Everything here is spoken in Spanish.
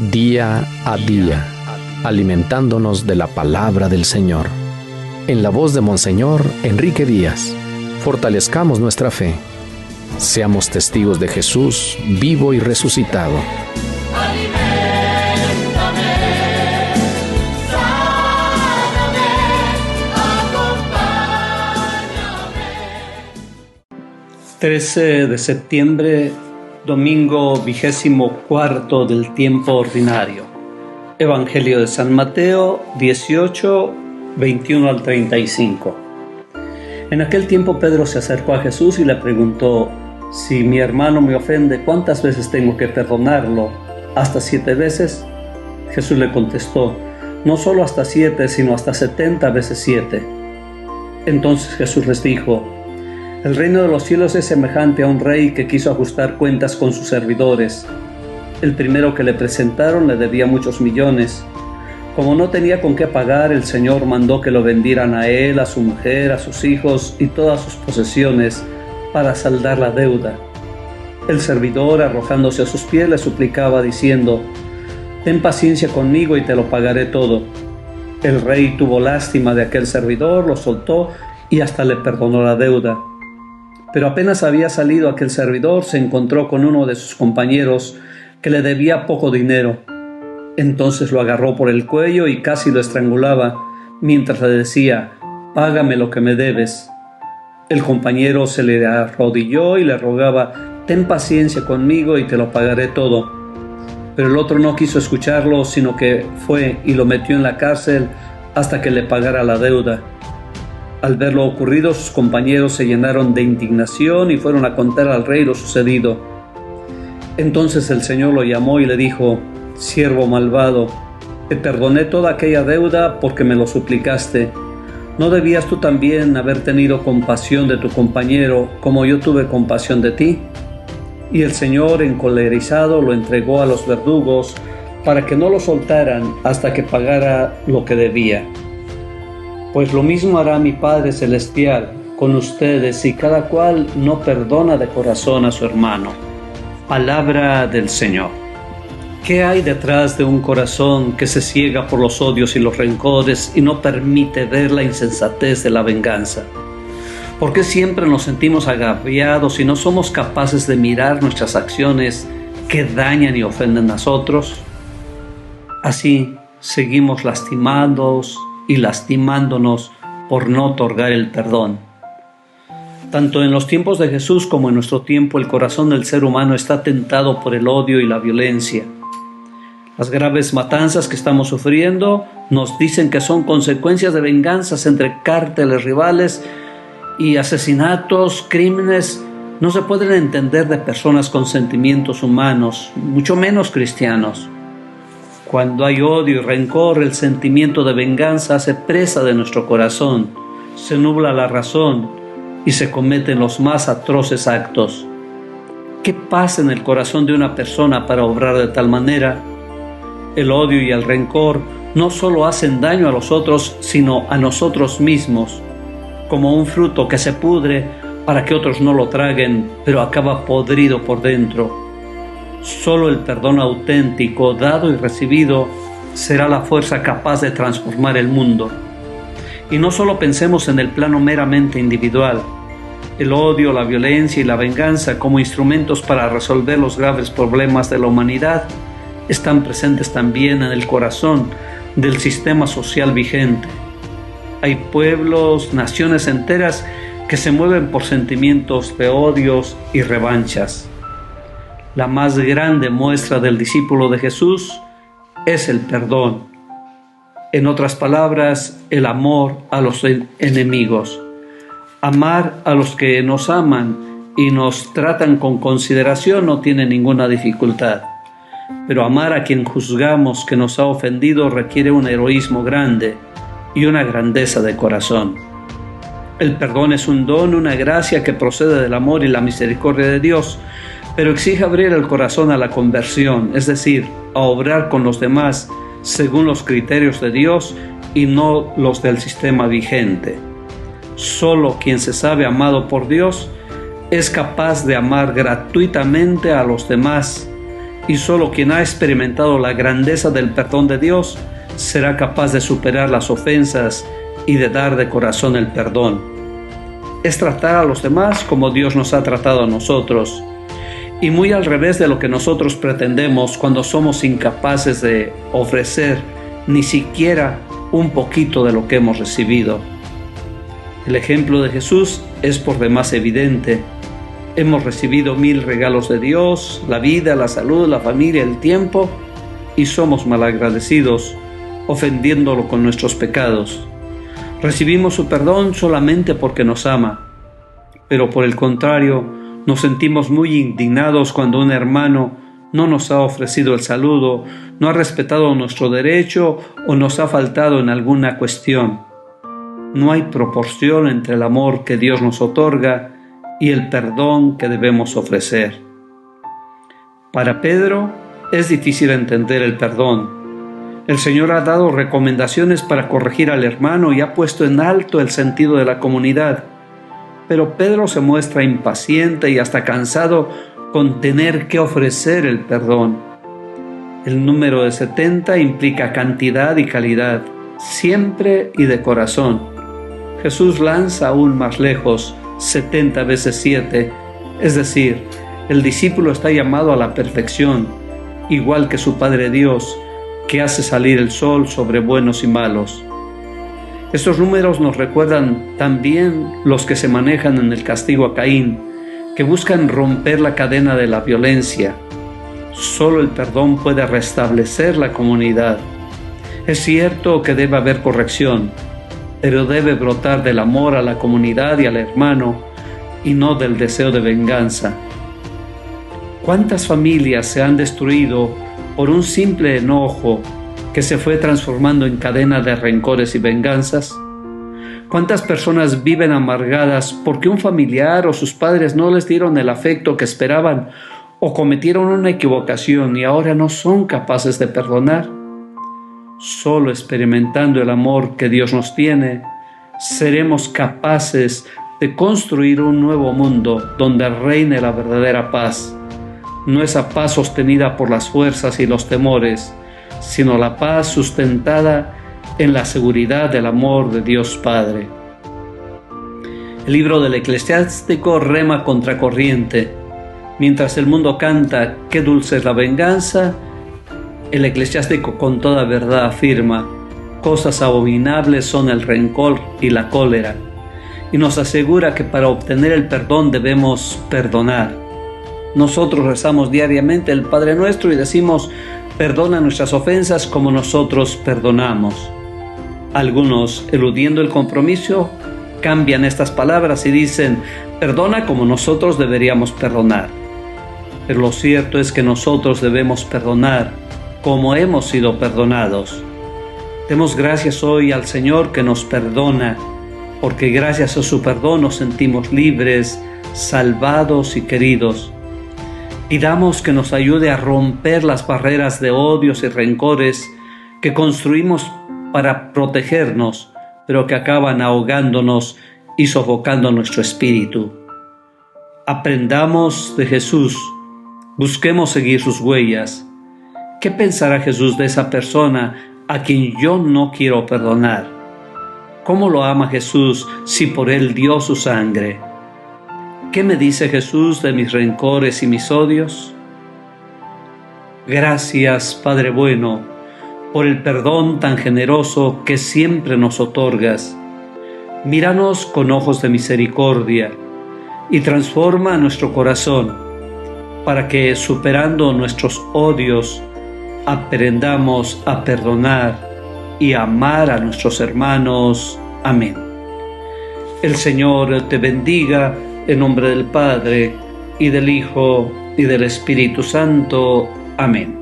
día a día, alimentándonos de la palabra del Señor. En la voz de Monseñor Enrique Díaz, fortalezcamos nuestra fe. Seamos testigos de Jesús vivo y resucitado. Aliméntame, sáname, acompáñame. 13 de septiembre, domingo 24 del tiempo ordinario. Evangelio de San Mateo 18, 21 al 35. En aquel tiempo Pedro se acercó a Jesús y le preguntó: si mi hermano me ofende, ¿cuántas veces tengo que perdonarlo? ¿Hasta 7 veces? Jesús le contestó: no solo hasta 7, sino hasta 70 veces 7. Entonces Jesús les dijo: el reino de los cielos es semejante a un rey que quiso ajustar cuentas con sus servidores. El primero que le presentaron le debía muchos millones. Como no tenía con qué pagar, el Señor mandó que lo vendieran a él, a su mujer, a sus hijos y todas sus posesiones para saldar la deuda. El servidor, arrojándose a sus pies, le suplicaba diciendo: ten paciencia conmigo y te lo pagaré todo. El rey tuvo lástima de aquel servidor, lo soltó y hasta le perdonó la deuda. Pero apenas había salido aquel servidor, se encontró con uno de sus compañeros que le debía poco dinero. Entonces lo agarró por el cuello y casi lo estrangulaba, mientras le decía: págame lo que me debes. El compañero se le arrodilló y le rogaba: ten paciencia conmigo y te lo pagaré todo. Pero el otro no quiso escucharlo, sino que fue y lo metió en la cárcel hasta que le pagara la deuda. Al ver lo ocurrido, sus compañeros se llenaron de indignación y fueron a contar al rey lo sucedido. Entonces el Señor lo llamó y le dijo: siervo malvado, te perdoné toda aquella deuda porque me lo suplicaste. ¿No debías tú también haber tenido compasión de tu compañero como yo tuve compasión de ti? Y el Señor, encolerizado, lo entregó a los verdugos para que no lo soltaran hasta que pagara lo que debía. Pues lo mismo hará mi Padre Celestial con ustedes si cada cual no perdona de corazón a su hermano. Palabra del Señor. ¿Qué hay detrás de un corazón que se ciega por los odios y los rencores y no permite ver la insensatez de la venganza? ¿Por qué siempre nos sentimos agraviados y no somos capaces de mirar nuestras acciones que dañan y ofenden a otros? Así seguimos lastimados y lastimándonos por no otorgar el perdón. Tanto en los tiempos de Jesús como en nuestro tiempo, el corazón del ser humano está tentado por el odio y la violencia. Las graves matanzas que estamos sufriendo nos dicen que son consecuencias de venganzas entre cárteles rivales y asesinatos, crímenes. No se pueden entender de personas con sentimientos humanos, mucho menos cristianos. Cuando hay odio y rencor, el sentimiento de venganza hace presa de nuestro corazón, se nubla la razón y se cometen los más atroces actos. ¿Qué pasa en el corazón de una persona para obrar de tal manera? El odio y el rencor no solo hacen daño a los otros, sino a nosotros mismos, como un fruto que se pudre para que otros no lo traguen, pero acaba podrido por dentro. Solo el perdón auténtico, dado y recibido, será la fuerza capaz de transformar el mundo. Y no solo pensemos en el plano meramente individual. El odio, la violencia y la venganza como instrumentos para resolver los graves problemas de la humanidad están presentes también en el corazón del sistema social vigente. Hay pueblos, naciones enteras que se mueven por sentimientos de odios y revanchas. La más grande muestra del discípulo de Jesús es el perdón. En otras palabras, el amor a los enemigos. Amar a los que nos aman y nos tratan con consideración no tiene ninguna dificultad. Pero amar a quien juzgamos que nos ha ofendido requiere un heroísmo grande y una grandeza de corazón. El perdón es un don, una gracia que procede del amor y la misericordia de Dios, pero exige abrir el corazón a la conversión, es decir, a obrar con los demás según los criterios de Dios y no los del sistema vigente. Solo quien se sabe amado por Dios es capaz de amar gratuitamente a los demás y solo quien ha experimentado la grandeza del perdón de Dios será capaz de superar las ofensas y de dar de corazón el perdón. Es tratar a los demás como Dios nos ha tratado a nosotros, y muy al revés de lo que nosotros pretendemos cuando somos incapaces de ofrecer ni siquiera un poquito de lo que hemos recibido. El ejemplo de Jesús es por demás evidente. Hemos recibido 1000 regalos de Dios, la vida, la salud, la familia, el tiempo, y somos malagradecidos, ofendiéndolo con nuestros pecados. Recibimos su perdón solamente porque nos ama, pero por el contrario, nos sentimos muy indignados cuando un hermano no nos ha ofrecido el saludo, no ha respetado nuestro derecho o nos ha faltado en alguna cuestión. No hay proporción entre el amor que Dios nos otorga y el perdón que debemos ofrecer. Para Pedro es difícil entender el perdón. El Señor ha dado recomendaciones para corregir al hermano y ha puesto en alto el sentido de la comunidad. Pero Pedro se muestra impaciente y hasta cansado con tener que ofrecer el perdón. El número de 70 implica cantidad y calidad, siempre y de corazón. Jesús lanza aún más lejos, 70 veces 7, es decir, el discípulo está llamado a la perfección, igual que su Padre Dios, que hace salir el sol sobre buenos y malos. Estos números nos recuerdan también los que se manejan en el castigo a Caín, que buscan romper la cadena de la violencia. Solo el perdón puede restablecer la comunidad. Es cierto que debe haber corrección, pero debe brotar del amor a la comunidad y al hermano, y no del deseo de venganza. ¿Cuántas familias se han destruido por un simple enojo que se fue transformando en cadena de rencores y venganzas? ¿Cuántas personas viven amargadas porque un familiar o sus padres no les dieron el afecto que esperaban o cometieron una equivocación y ahora no son capaces de perdonar? Solo experimentando el amor que Dios nos tiene, seremos capaces de construir un nuevo mundo donde reine la verdadera paz. No esa paz sostenida por las fuerzas y los temores, sino la paz sustentada en la seguridad del amor de Dios Padre. El libro del Eclesiástico rema contracorriente. Mientras el mundo canta «Qué dulce es la venganza», el Eclesiástico con toda verdad afirma «Cosas abominables son el rencor y la cólera», y nos asegura que para obtener el perdón debemos perdonar. Nosotros rezamos diariamente el Padre Nuestro y decimos «Perdona nuestras ofensas como nosotros perdonamos». Algunos, eludiendo el compromiso, cambian estas palabras y dicen «Perdona como nosotros deberíamos perdonar». Pero lo cierto es que nosotros debemos perdonar como hemos sido perdonados. Demos gracias hoy al Señor que nos perdona, porque gracias a su perdón nos sentimos libres, salvados y queridos. Pidamos que nos ayude a romper las barreras de odios y rencores que construimos para protegernos, pero que acaban ahogándonos y sofocando nuestro espíritu. Aprendamos de Jesús, busquemos seguir sus huellas. ¿Qué pensará Jesús de esa persona a quien yo no quiero perdonar? ¿Cómo lo ama Jesús si por él dio su sangre? ¿Qué me dice Jesús de mis rencores y mis odios? Gracias, Padre bueno, por el perdón tan generoso que siempre nos otorgas. Míranos con ojos de misericordia y transforma nuestro corazón para que, superando nuestros odios, aprendamos a perdonar y a amar a nuestros hermanos. Amén. El Señor te bendiga en nombre del Padre, y del Hijo, y del Espíritu Santo. Amén.